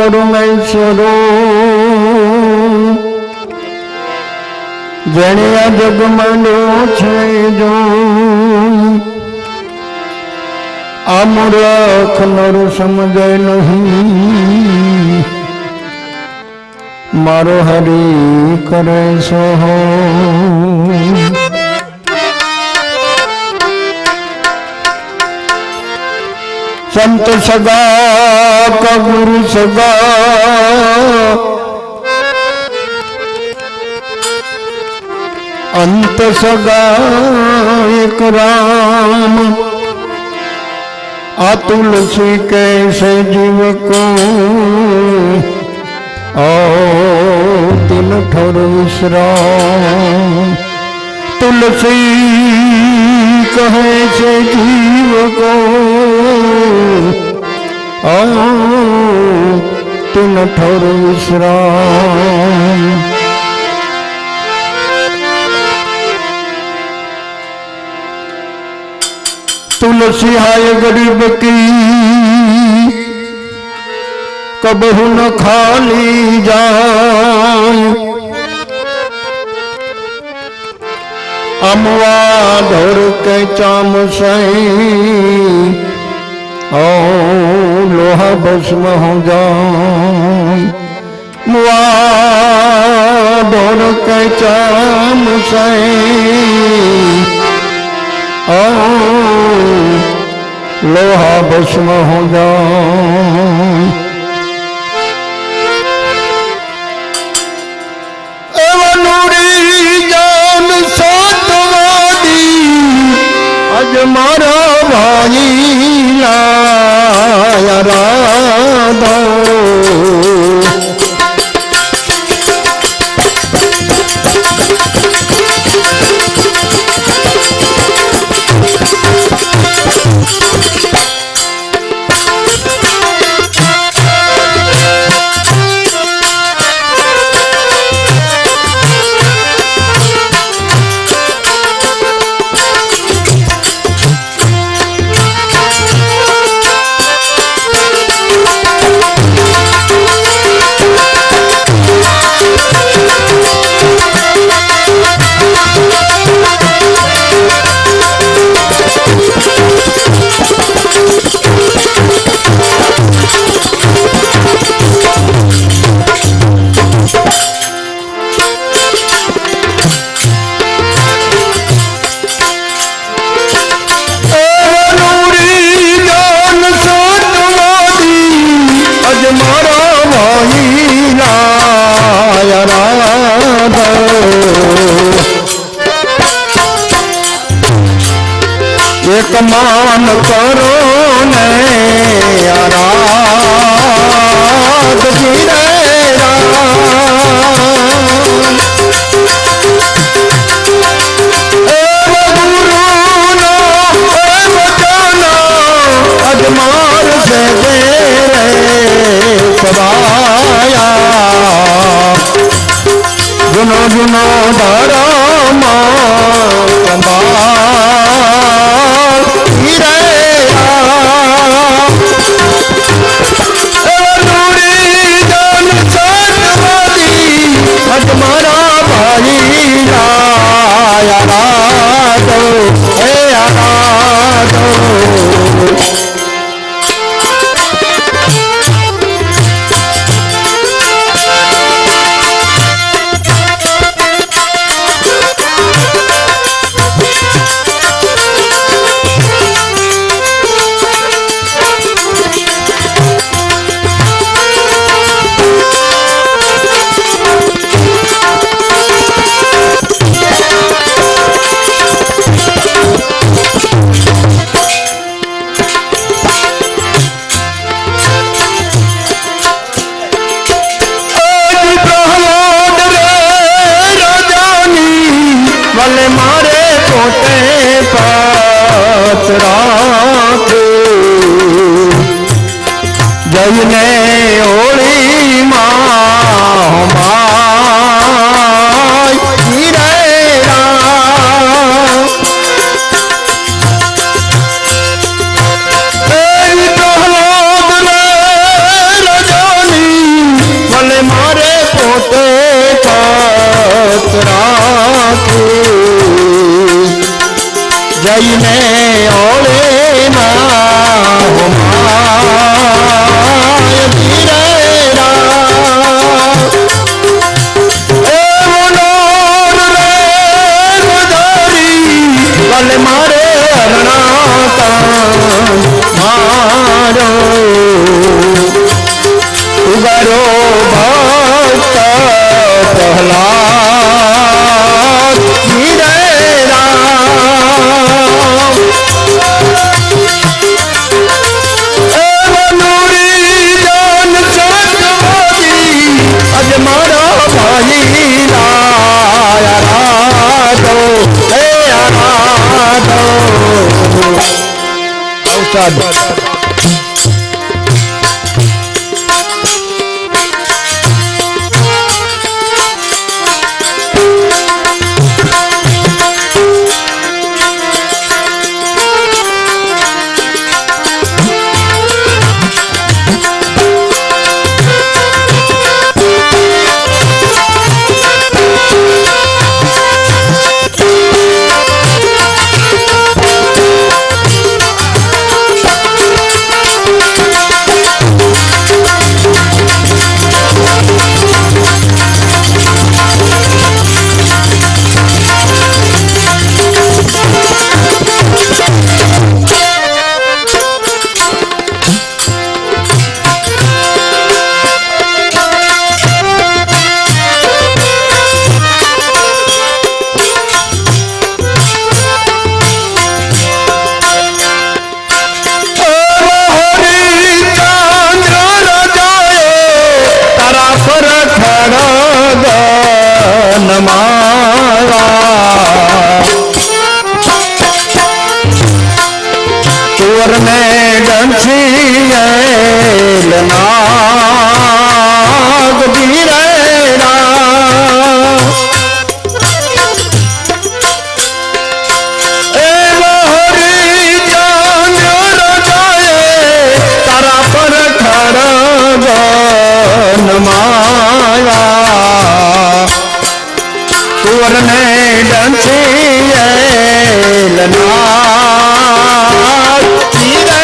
परमेश्वरो जेने आ जग मांड्यो छे जो आ मूर्ख नर समझे नहीं मारो हरि करे सो संत सगा का गुरु सगा अंत सगा एक राम आ तुलसी कैसे जीव को ओ तिन ठोर विश्राम तुलसी कहे से जीव को ओ तिन ठोर विश्राम तुलसी हाय गरीब की कबहू न खाली जाए अमवा धोर के चाम से ओ लोहा भस्म हो जाए मुआ धोर के चाम से ओ लोहा भस्म हो जाए आज मारा भाई लाया राधा एक मान करो ने आराध गिरे अजमार से तेरे सवाया जुनो जुनो धरा तुम्हारा भाई आया राधो हे राधो वाले मारे कोटे पात राखे जयने ओली माई गिरे प्रहलाद रजनी જઈને ઓળે ના માય ધીરે વાલે મારે અરણાતા મારો ઉગારો ભક્ત પ્રહલાદ ધીરે રામ જાન સતવાદી અજ મારા ભાઈ રાધો હે રાધો અવસાદ ચોર ને ડંચી નાગ ધીરે તારા પર ખડગ માયા ચોર ને ડંચી નાગ ધીરે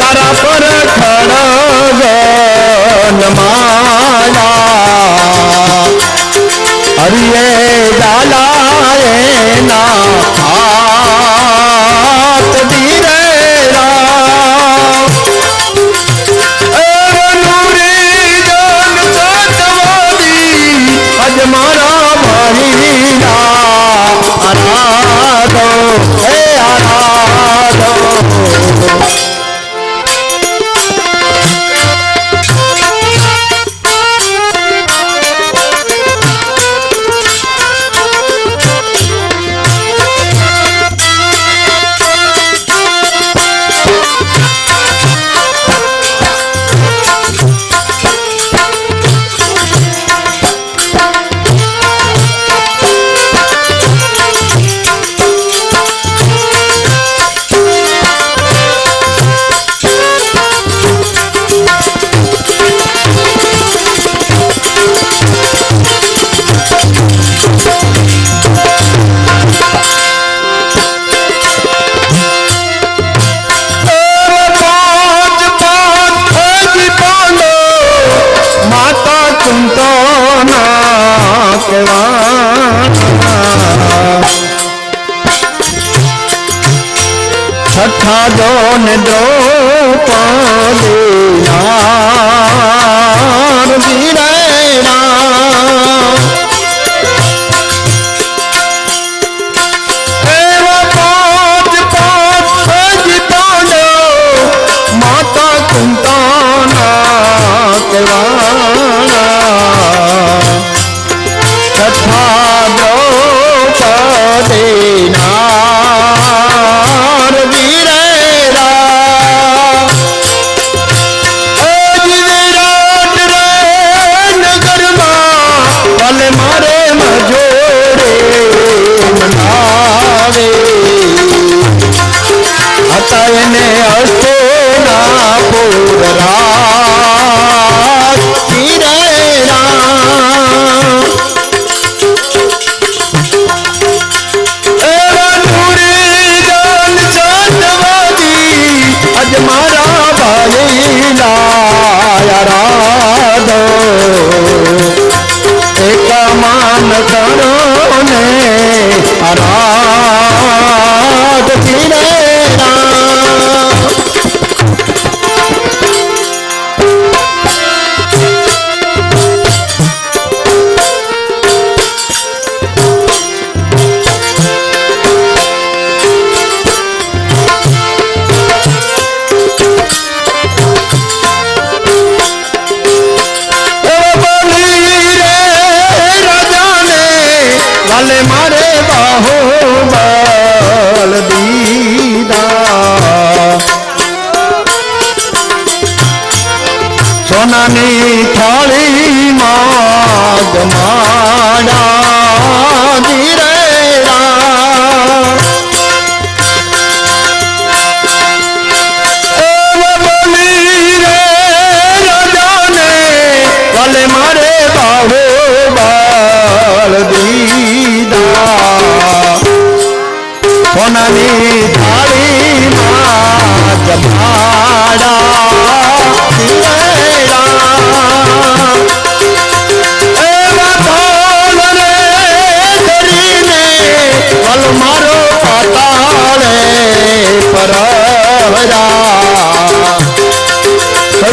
તારા પર ખડગ માયા હરિએ ડાલાએ ના હાથ ધીરે અજ મારા ભાઈ આરાધો હે આરાધો છઠ્ઠા જોન દ્રૌપદી નાર ધીરે માતા કુંતાના કેવાણા છઠ્ઠા દ્રૌપદી નાર ધીરે વિરાટ રે નગરમાં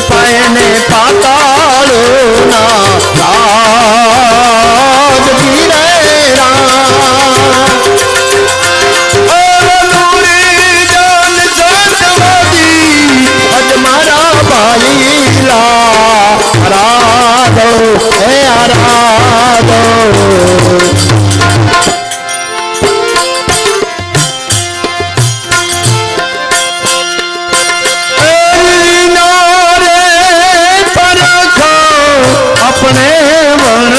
પાયને પાતાળના રાજ ધીરે અજ મારા ભાઈલા આરાધો હે આરાધો अपने वन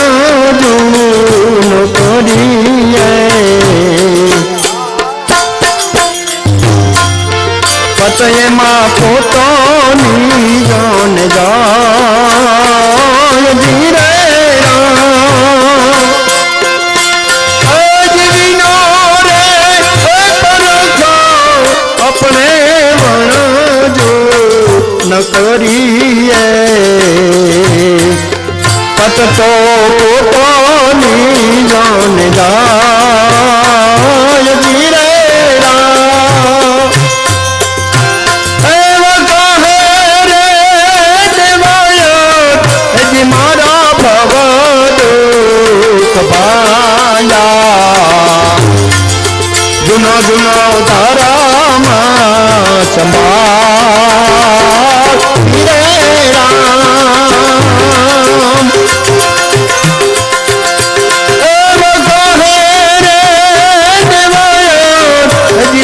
जून करिए पतये माँ पोतोनी जान जाय धीरे अपने वन जून करिए पत तो पोतानी जान जाय धीरे मारा भवद कबाया जुना जुना तारा संभाल धीरे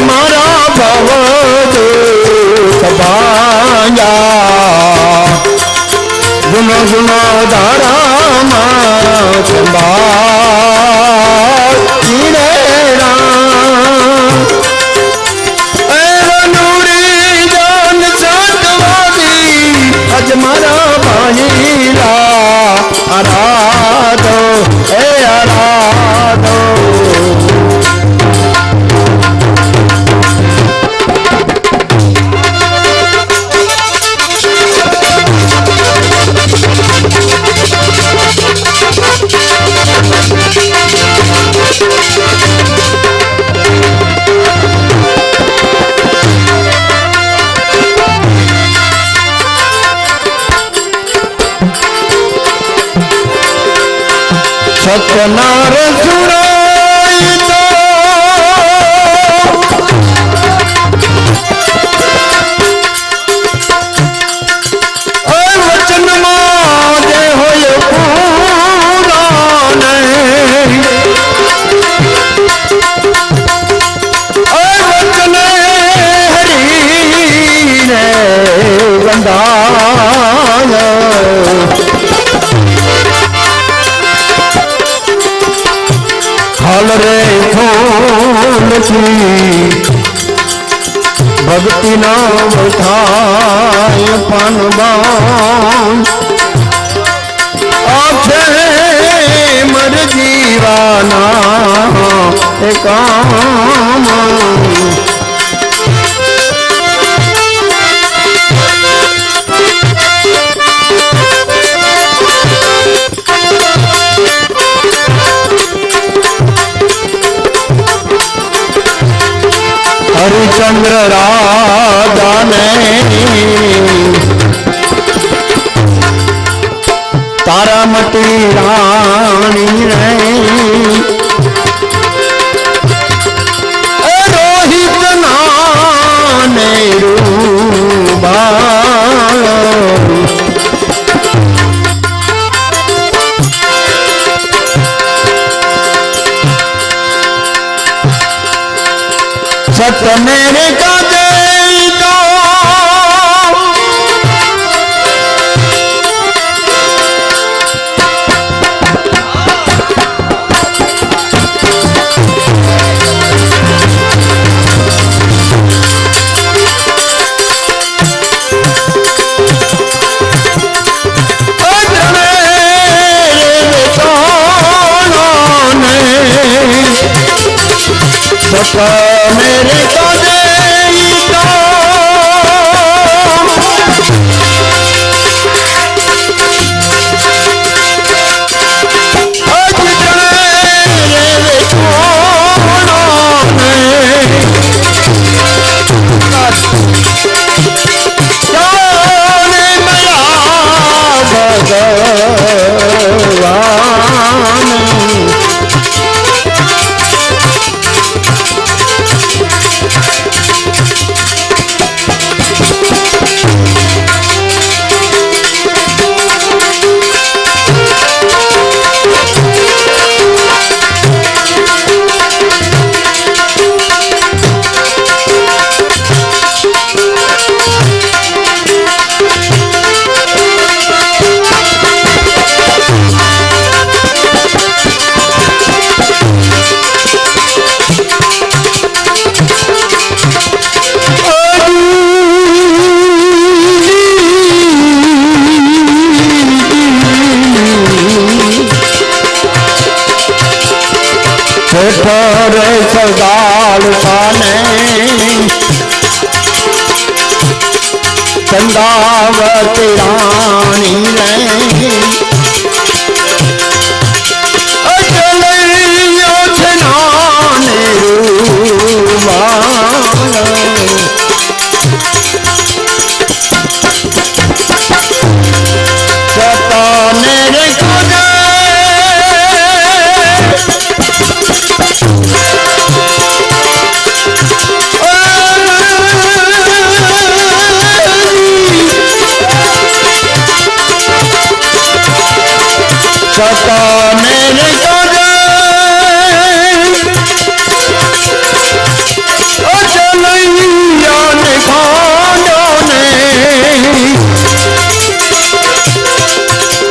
मारा भवद कबाया गुनो गुनो धारा संभाल धीरे नूरी जान सतवादी अज मारा भाईला आराधो हे आराधो सतनार सुराई तो वचन माजे होय पूरा नहीं वचन हरी ने गंधाया हाल रे खोल भक्ति नाम थाय पान आखे मर जीवाना काम हरिचंद्र राजा ने तारामती रानी ने रोहित नाने रूबा सत मेरे का दे दो सगाल काने चंदावती रानी रे अचलियो छनाने सताने रे काने सताने रे काने अचलिया ने खाना ने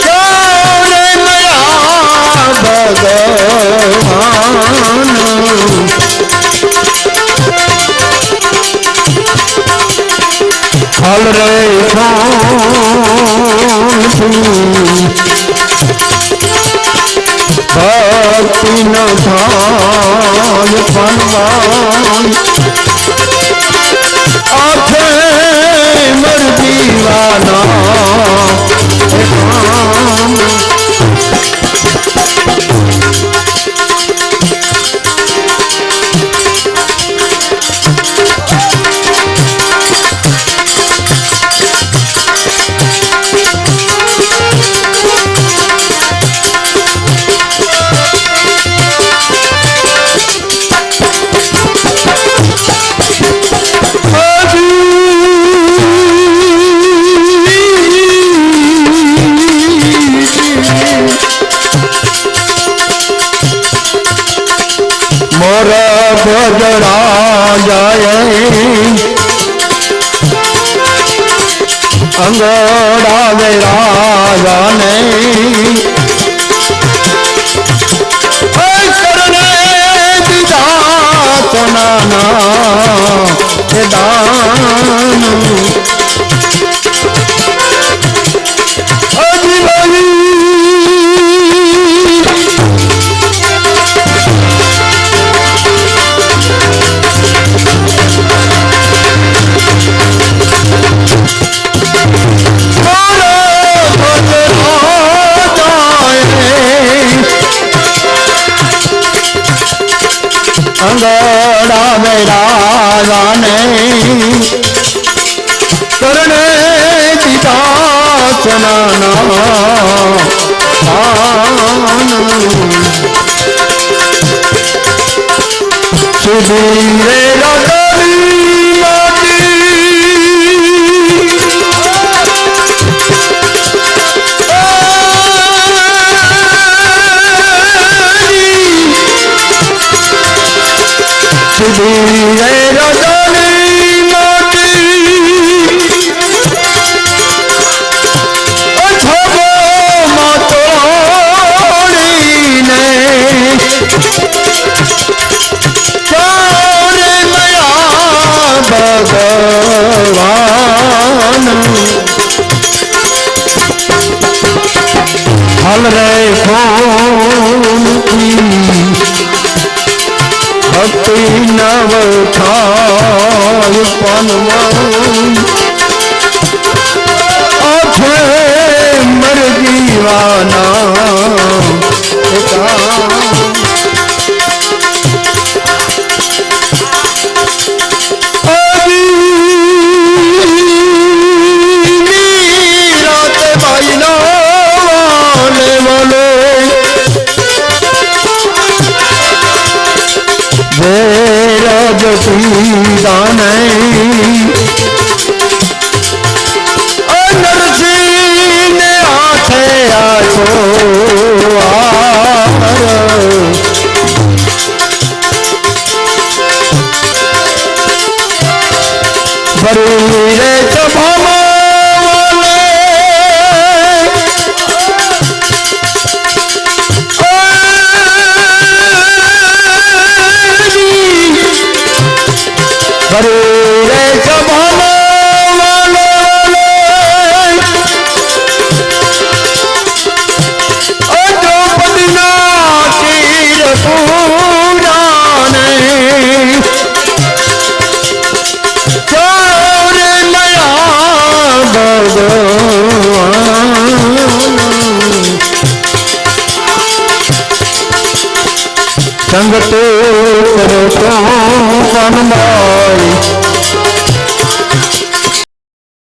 चोरे मया भगवान हल रे भक्ति न भान फलवान आखे मर दीवाना मोर बजरा जाए अंगोड़ा मेरा जाने करने दिदा सुनाना दान अंगोड़ा मेरा गाने करने दिदा सुनाना सुधीरे रगड़ी माटी सुधीरे रगड़ी माटी अछबो मतोड़ी ने चोरे मया भगवान हल रे कौन की भक्ति नव ठाल पनवान आखे मर दीवाना रात भाई वाले वाले दाने नरसिंह ने आथे आछो बरीरे सभा बरीरे सभा द्रौपदी ना तीर पूरा ने સંગતે કરો તો મનમાં